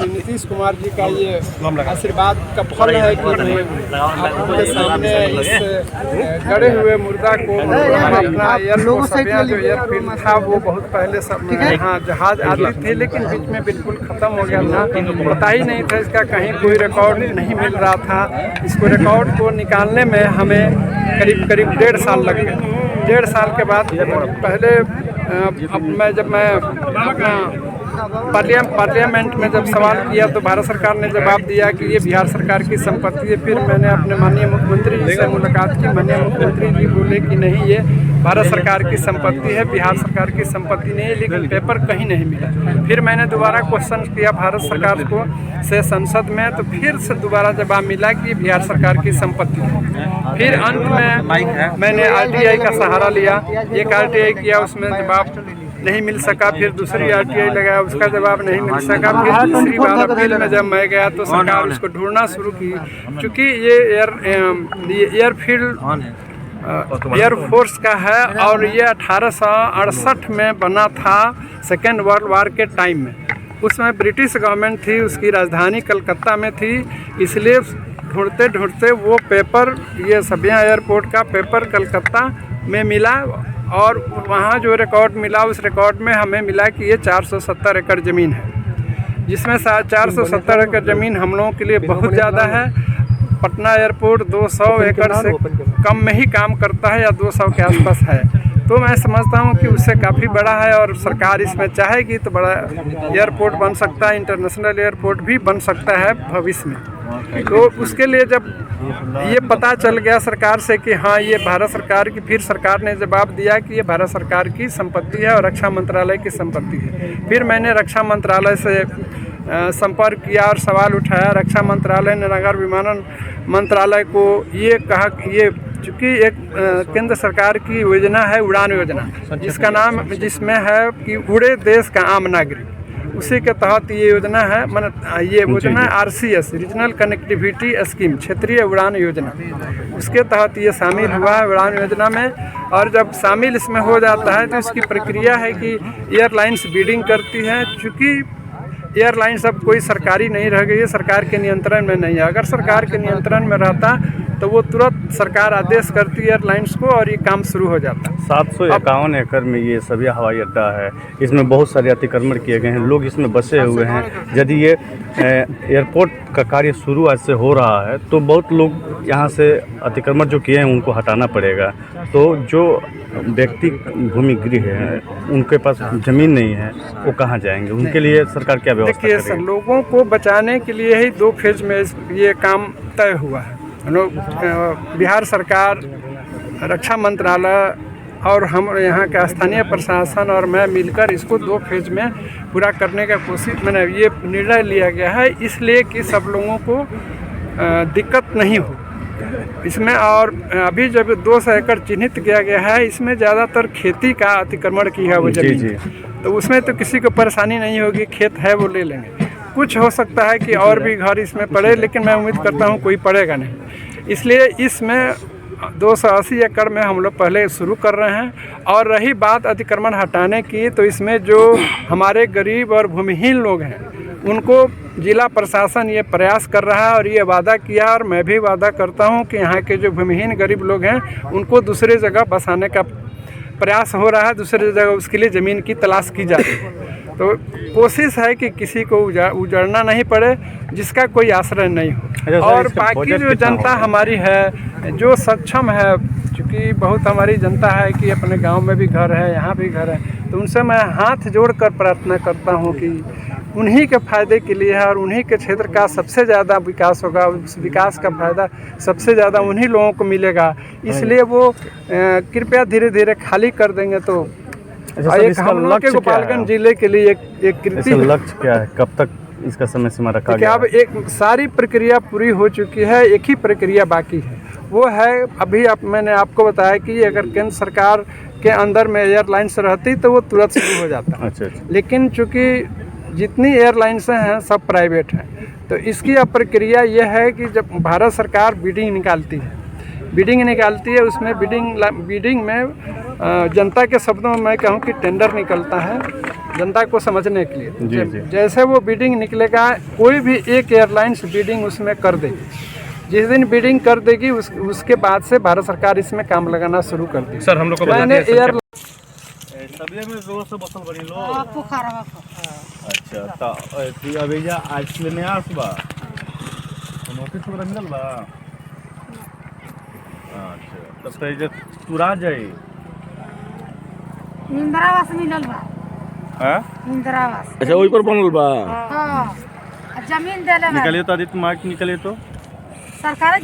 नीतीश कुमार जी का ये आशीर्वाद का फल है कि आपके सामने इस गड़े हुए मुर्दा को अपना जो एयरफील्ड था वो बहुत पहले सब यहाँ जहाज आती थी, लेकिन बीच में बिल्कुल ख़त्म हो गया था। पता ही नहीं था इसका, कहीं कोई रिकॉर्ड नहीं मिल रहा था। इसको रिकॉर्ड को निकालने में हमें करीब 1.5 साल लग गए। 1.5 साल के बाद पहले जब मैं अपना पार्लियामेंट में जब सवाल किया तो भारत सरकार ने जवाब दिया कि ये बिहार सरकार की संपत्ति है। फिर मैंने अपने माननीय मुख्यमंत्री जी से मुलाकात की। माननीय मुख्यमंत्री जी बोले कि नहीं, ये भारत सरकार की संपत्ति है, बिहार सरकार की संपत्ति नहीं है, लेकिन पेपर कहीं नहीं मिला। फिर मैंने दोबारा क्वेश्चन किया भारत सरकार को से संसद में, तो फिर से दोबारा जवाब मिला कि बिहार सरकार की संपत्ति है। फिर अंत में मैंने RTI का सहारा लिया। एक RTI किया, उसमें जवाब नहीं मिल सका। फिर दूसरी RTI लगाया, उसका जवाब नहीं मिल सका। फिर तीसरी बार अपील में जब मैं गया तो सरकार उसको ढूंढना शुरू की। चूँकि ये एयरफील्ड एयरफोर्स का है और ये 1868 में बना था, सेकेंड वर्ल्ड वार के टाइम में। उसमें ब्रिटिश गवर्नमेंट थी, उसकी राजधानी कलकत्ता में थी। इसलिए ढूंढते ढूंढते वो पेपर, ये सबिया एयरपोर्ट का पेपर कलकत्ता में मिला और वहाँ जो रिकॉर्ड मिला, उस रिकॉर्ड में हमें मिला कि ये 470 एकड़ ज़मीन है, जिसमें 470 एकड़ ज़मीन हम लोगों के लिए बहुत ज़्यादा है। पटना एयरपोर्ट 200 एकड़ से कम में ही काम करता है या 200 के आसपास है। तो मैं समझता हूँ कि उससे काफ़ी बड़ा है और सरकार इसमें चाहेगी तो बड़ा एयरपोर्ट बन सकता है, इंटरनेशनल एयरपोर्ट भी बन सकता है भविष्य में। तो उसके लिए जब ये पता चल गया सरकार से कि हाँ ये भारत सरकार की, फिर सरकार ने जवाब दिया कि ये भारत सरकार की संपत्ति है और रक्षा मंत्रालय की संपत्ति है। फिर मैंने रक्षा मंत्रालय से संपर्क किया और सवाल उठाया। रक्षा मंत्रालय ने नगर विमानन मंत्रालय को ये कहा कि ये चूँकि एक केंद्र सरकार की योजना है उड़ान योजना, जिसका नाम जिसमें है कि उड़े देश का आम नागरिक, उसी के तहत ये योजना है। ये योजना RCS रीजनल कनेक्टिविटी स्कीम, क्षेत्रीय उड़ान योजना, उसके तहत ये शामिल हुआ है उड़ान योजना में। और जब शामिल इसमें हो जाता है तो इसकी प्रक्रिया है कि एयरलाइंस बिडिंग करती है। चूँकि एयरलाइंस अब कोई सरकारी नहीं रह गई है, सरकार के नियंत्रण में नहीं है। अगर सरकार के नियंत्रण में रहता तो वो तुरंत सरकार आदेश करती है एयरलाइंस को और ये काम शुरू हो जाता। 751 एकड़ में ये सबिया हवाई अड्डा है। इसमें बहुत सारे अतिक्रमण किए गए हैं, लोग इसमें बसे हुए हैं। यदि ये एयरपोर्ट का कार्य शुरू आज से हो रहा है तो बहुत लोग यहाँ से अतिक्रमण जो किए हैं उनको हटाना पड़ेगा। तो जो व्यक्ति भूमिगृह है, उनके पास ज़मीन नहीं है, वो कहाँ जाएंगे? उनके लिए सरकार क्या व्यवस्था करेगी? देखिए, लोगों को बचाने के लिए ही 2 फेज में ये काम तय हुआ है। बिहार सरकार, रक्षा मंत्रालय और हम यहाँ का स्थानीय प्रशासन और मैं मिलकर इसको 2 फेज में पूरा करने का कोशिश, मैंने ये निर्णय लिया गया है इसलिए कि सब लोगों को दिक्कत नहीं हो इसमें। और अभी जब 200 एकड़ चिन्हित किया गया है, इसमें ज़्यादातर खेती का अतिक्रमण की है वो जमीन, तो उसमें तो किसी को परेशानी नहीं होगी, खेत है वो ले लेंगे। कुछ हो सकता है कि और भी घर इसमें पड़े, लेकिन मैं उम्मीद करता हूँ कोई पड़ेगा नहीं। इसलिए इसमें 280 एकड़ में हम लोग पहले शुरू कर रहे हैं। और रही बात अतिक्रमण हटाने की, तो इसमें जो हमारे गरीब और भूमिहीन लोग हैं उनको जिला प्रशासन ये प्रयास कर रहा है और ये वादा किया, और मैं भी वादा करता हूँ कि यहाँ के जो भूमिहीन गरीब लोग हैं उनको दूसरी जगह बसाने का प्रयास हो रहा है। दूसरी जगह उसके लिए ज़मीन की तलाश की जा रही है। तो कोशिश है कि किसी को उजड़ना नहीं पड़े, जिसका कोई आश्रय नहीं हो। और बाकी जो जनता हमारी है, जो सक्षम है, चूँकि बहुत हमारी जनता है कि अपने गांव में भी घर है, यहाँ भी घर है, तो उनसे मैं हाथ जोड़कर प्रार्थना करता हूँ कि उन्हीं के फ़ायदे के लिए है और उन्हीं के क्षेत्र का सबसे ज़्यादा विकास होगा। उस विकास का फ़ायदा सबसे ज़्यादा उन्हीं लोगों को मिलेगा। इसलिए वो कृपया धीरे धीरे खाली कर देंगे तो एक हम लोग के गोपालगंज जिले के लिए एक कृति। लक्ष्य क्या है? कब तक इसका समय सीमा रखा गया? अब एक सारी प्रक्रिया पूरी हो चुकी है, एक ही प्रक्रिया बाकी है, वो है अभी मैंने आपको बताया कि अगर केंद्र सरकार के अंदर में एयरलाइंस रहती तो वो तुरंत शुरू हो जाता। अच्छा। लेकिन चूँकि जितनी एयरलाइंस हैं सब प्राइवेट हैं, तो इसकी अब प्रक्रिया यह है कि जब भारत सरकार बिडिंग निकालती है, बिडिंग निकालती है, उसमें बिडिंग में जनता के शब्दों में मैं कहूँ कि टेंडर निकलता है जनता को समझने के लिए। जी, जी। जैसे वो बिडिंग निकलेगा, कोई भी एक एयरलाइंस बिडिंग उसमें कर देगी। जिस दिन बिडिंग कर देगी उसके बाद से भारत सरकार इसमें काम लगाना शुरू कर देगी। सर हम लोग को मैंने एयर सभी में जोर से बसल बड़ी लो। पोखरा अच्छा तो अभी जा आज के लिए आस बा नोटिस वगैरह मिलल बा। अच्छा तब तो जे तुरा जाई इंदिरावास मिलल बा। हां इंदिरावास अच्छा वही पर बनल बा। हाँ जमीन देले बा। निकलिए तो आदित्य मार्ग निकलिए तो सरकार